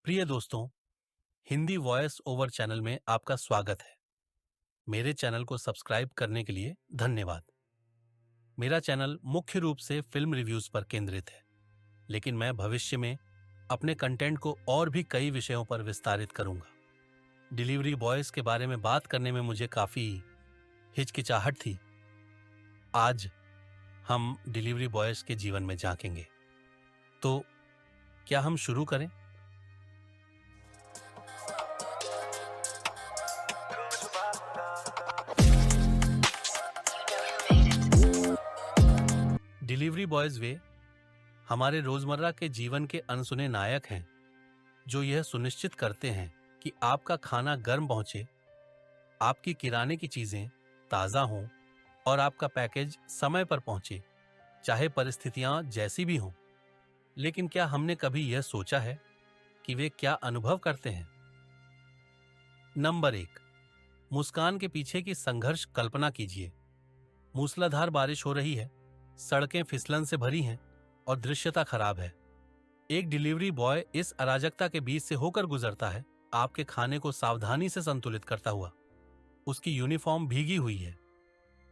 प्रिय दोस्तों, Hindi voice over channel में आपका स्वागत है। मेरे चैनल को सब्सक्राइब करने के लिए धन्यवाद। मेरा चैनल मुख्य रूप से फिल्म रिव्यूज पर केंद्रित है, लेकिन मैं भविष्य में अपने कंटेंट को और भी कई विषयों पर विस्तारित करूंगा। डिलीवरी बॉयज के बारे में बात करने में मुझे काफी हिचकिचाहट थी। आज हम डिलीवरी बॉयज के जीवन में झांकेंगे। तो क्या हम शुरू करें? डिलीवरी बॉयज वे हमारे रोजमर्रा के जीवन के अनसुने नायक हैं, जो यह सुनिश्चित करते हैं कि आपका खाना गर्म पहुंचे, आपकी किराने की चीजें ताजा हों और आपका पैकेज समय पर पहुंचे, चाहे परिस्थितियां जैसी भी हों। लेकिन क्या हमने कभी यह सोचा है कि वे क्या अनुभव करते हैं? नंबर 1, मुस्कान के पीछे की संघर्ष कल्पना कीजिए। मूसलाधार बारिश हो रही है, सड़कें फिसलन से भरी हैं और दृश्यता खराब है। एक डिलीवरी बॉय इस अराजकता के बीच से होकर गुजरता है, आपके खाने को सावधानी से संतुलित करता हुआ। उसकी यूनिफॉर्म भीगी हुई है,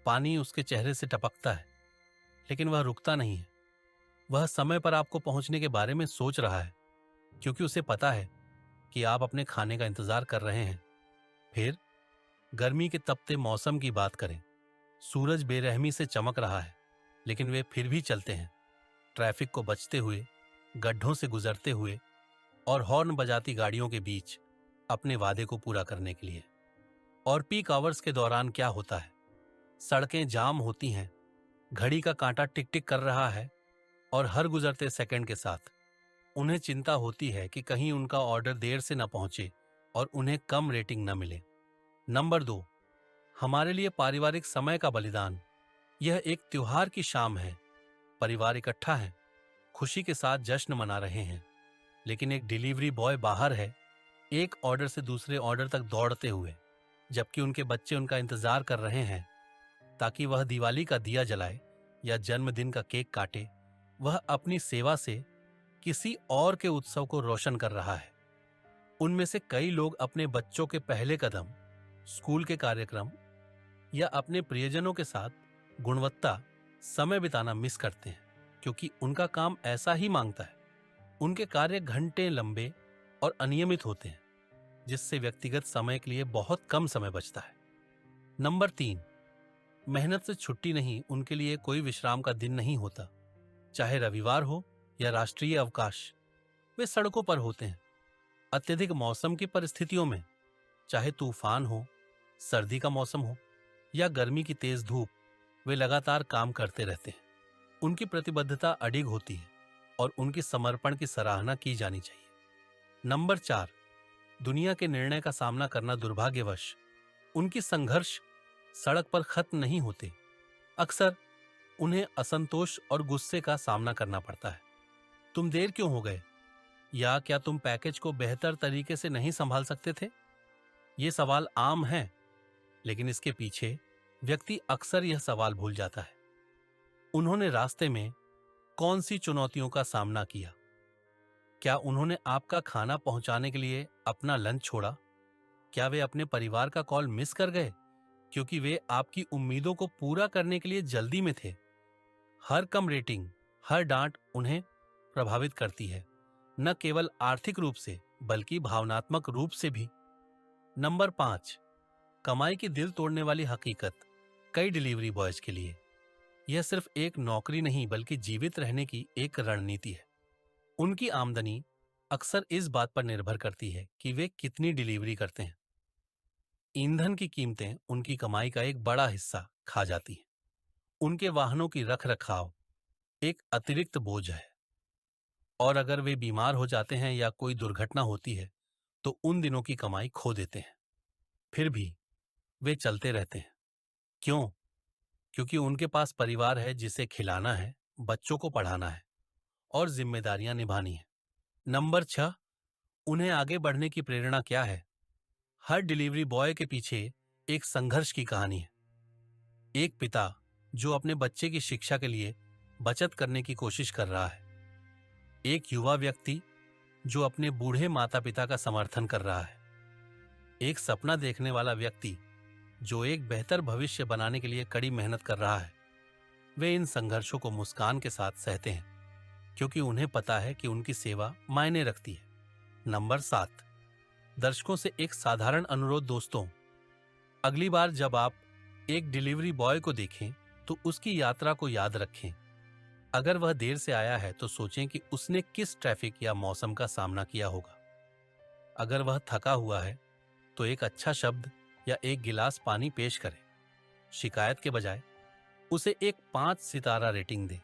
पानी उसके चेहरे से टपकता है, लेकिन वह रुकता नहीं है। वह समय पर आपको पहुंचने के बारे में सोच रहा है, क्योंकि उसे पता है कि आप अपने खाने का इंतजार कर रहे हैं। फिर गर्मी के तपते मौसम की बात करें। सूरज बेरहमी से चमक रहा है, लेकिन वे फिर भी चलते हैं, ट्रैफिक को बचते हुए, गड्ढों से गुजरते हुए और हॉर्न बजाती गाड़ियों के बीच अपने वादे को पूरा करने के लिए। और पीक आवर्स के दौरान क्या होता है? सड़कें जाम होती हैं, घड़ी का कांटा टिक टिक कर रहा है और हर गुजरते सेकंड के साथ उन्हें चिंता होती है कि कहीं उनका ऑर्डर देर से न पहुंचे और उन्हें कम रेटिंग न मिले। नंबर 2, हमारे लिए पारिवारिक समय का बलिदान। यह एक त्योहार की शाम है, परिवार इकट्ठा है, खुशी के साथ जश्न मना रहे हैं, लेकिन एक डिलीवरी बॉय बाहर है, एक ऑर्डर से दूसरे ऑर्डर तक दौड़ते हुए, जबकि उनके बच्चे उनका इंतजार कर रहे हैं ताकि वह दिवाली का दिया जलाए या जन्मदिन का केक काटे। वह अपनी सेवा से किसी और के उत्सव को रोशन कर रहा है। उनमें से कई लोग अपने बच्चों के पहले कदम, स्कूल के कार्यक्रम या अपने प्रियजनों के साथ गुणवत्ता समय बिताना मिस करते हैं, क्योंकि उनका काम ऐसा ही मांगता है। उनके कार्य घंटे लंबे और अनियमित होते हैं, जिससे व्यक्तिगत समय के लिए बहुत कम समय बचता है। नंबर 3, मेहनत से छुट्टी नहीं, उनके लिए कोई विश्राम का दिन नहीं होता। चाहे रविवार हो या राष्ट्रीय अवकाश, वे सड़कों पर होते हैं। अत्यधिक मौसम की परिस्थितियों में, चाहे तूफान हो, सर्दी का मौसम हो या गर्मी की तेज धूप, वे लगातार काम करते रहते हैं। उनकी प्रतिबद्धता अडिग होती है और उनकी समर्पण की सराहना की जानी चाहिए। नंबर 4, दुनिया के निर्णय का सामना करना दुर्भाग्यवश उनकी संघर्ष सड़क पर खत्म नहीं होते। अक्सर उन्हें असंतोष और गुस्से का सामना करना पड़ता है। तुम देर क्यों हो गए? या क्या तुम पैकेज को बेहतर तरीके से नहीं संभाल सकते थे? ये सवाल आम है, लेकिन इसके पीछे व्यक्ति अक्सर यह सवाल भूल जाता है, उन्होंने रास्ते में कौन सी चुनौतियों का सामना किया। क्या उन्होंने आपका खाना पहुंचाने के लिए अपना लंच छोड़ा? क्या वे अपने परिवार का कॉल मिस कर गए क्योंकि वे आपकी उम्मीदों को पूरा करने के लिए जल्दी में थे? हर कम रेटिंग, हर डांट उन्हें प्रभावित करती है, न केवल आर्थिक रूप से बल्कि भावनात्मक रूप से भी। नंबर 5, कमाई की दिल तोड़ने वाली हकीकत। कई डिलीवरी बॉयज के लिए यह सिर्फ एक नौकरी नहीं, बल्कि जीवित रहने की एक रणनीति है। उनकी आमदनी अक्सर इस बात पर निर्भर करती है कि वे कितनी डिलीवरी करते हैं। ईंधन की कीमतें उनकी कमाई का एक बड़ा हिस्सा खा जाती हैं। उनके वाहनों की रख रखाव एक अतिरिक्त बोझ है, और अगर वे बीमार हो जाते हैं या कोई दुर्घटना होती है तो उन दिनों की कमाई खो देते हैं। फिर भी वे चलते रहते हैं। क्यों? क्योंकि उनके पास परिवार है जिसे खिलाना है, बच्चों को पढ़ाना है और जिम्मेदारियां निभानी है। नंबर 6, उन्हें आगे बढ़ने की प्रेरणा क्या है? हर डिलीवरी बॉय के पीछे एक संघर्ष की कहानी है। एक पिता जो अपने बच्चे की शिक्षा के लिए बचत करने की कोशिश कर रहा है। एक युवा व्यक्ति जो अपने बूढ़े माता पिता का समर्थन कर रहा है। एक सपना देखने वाला व्यक्ति जो एक बेहतर भविष्य बनाने के लिए कड़ी मेहनत कर रहा है, वे इन संघर्षों को मुस्कान के साथ सहते हैं, क्योंकि उन्हें पता है कि उनकी सेवा मायने रखती है। नंबर 7, दर्शकों से एक साधारण अनुरोध। दोस्तों, अगली बार जब आप एक डिलीवरी बॉय को देखें तो उसकी यात्रा को याद रखें। अगर वह देर से आया है तो सोचें कि उसने किस ट्रैफिक या मौसम का सामना किया होगा। अगर वह थका हुआ है तो एक अच्छा शब्द या एक गिलास पानी पेश करें। शिकायत के बजाय उसे एक 5 सितारा रेटिंग दें।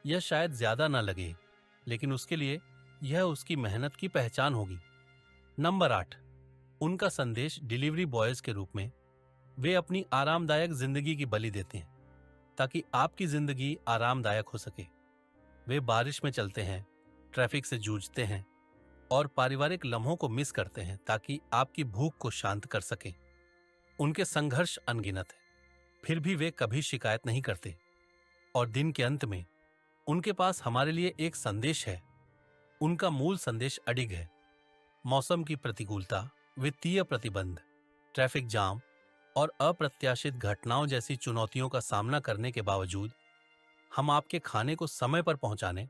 यह शायद ज्यादा ना लगे, लेकिन उसके लिए यह उसकी मेहनत की पहचान होगी। नंबर 8, उनका संदेश। डिलीवरी बॉयज के रूप में वे अपनी आरामदायक जिंदगी की बलि देते हैं ताकि आपकी जिंदगी आरामदायक हो सके। वे बारिश में चलते हैं, ट्रैफिक से जूझते हैं और पारिवारिक लम्हों को मिस करते हैं ताकि आपकी भूख को शांत कर सकें। उनके संघर्ष अनगिनत है, फिर भी वे कभी शिकायत नहीं करते। और दिन के अंत में उनके पास हमारे लिए एक संदेश है। उनका मूल संदेश अडिग है। मौसम की प्रतिकूलता, वित्तीय प्रतिबंध, ट्रैफिक जाम और अप्रत्याशित घटनाओं जैसी चुनौतियों का सामना करने के बावजूद हम आपके खाने को समय पर पहुंचाने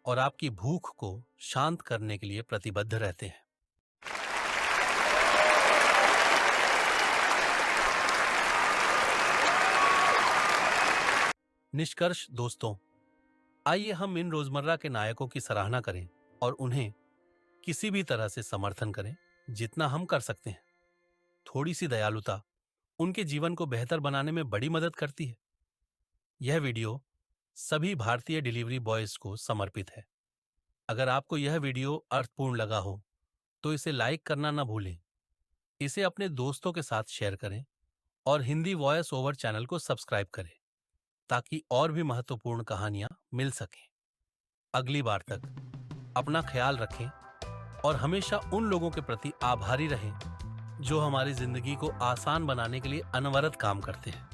और आपकी भूख को शांत करने के लिए प्रतिबद्ध रहते हैं। निष्कर्ष। दोस्तों, आइए हम इन रोजमर्रा के नायकों की सराहना करें और उन्हें किसी भी तरह से समर्थन करें जितना हम कर सकते हैं। थोड़ी सी दयालुता उनके जीवन को बेहतर बनाने में बड़ी मदद करती है। यह वीडियो सभी भारतीय डिलीवरी बॉयज को समर्पित है। अगर आपको यह वीडियो अर्थपूर्ण लगा हो तो इसे लाइक करना न भूलें। इसे अपने दोस्तों के साथ शेयर करें और हिंदी वॉइस ओवर चैनल को सब्सक्राइब करें ताकि और भी महत्वपूर्ण कहानियां मिल सकें। अगली बार तक अपना ख्याल रखें और हमेशा उन लोगों के प्रति आभारी रहें जो हमारी जिंदगी को आसान बनाने के लिए अनवरत काम करते हैं।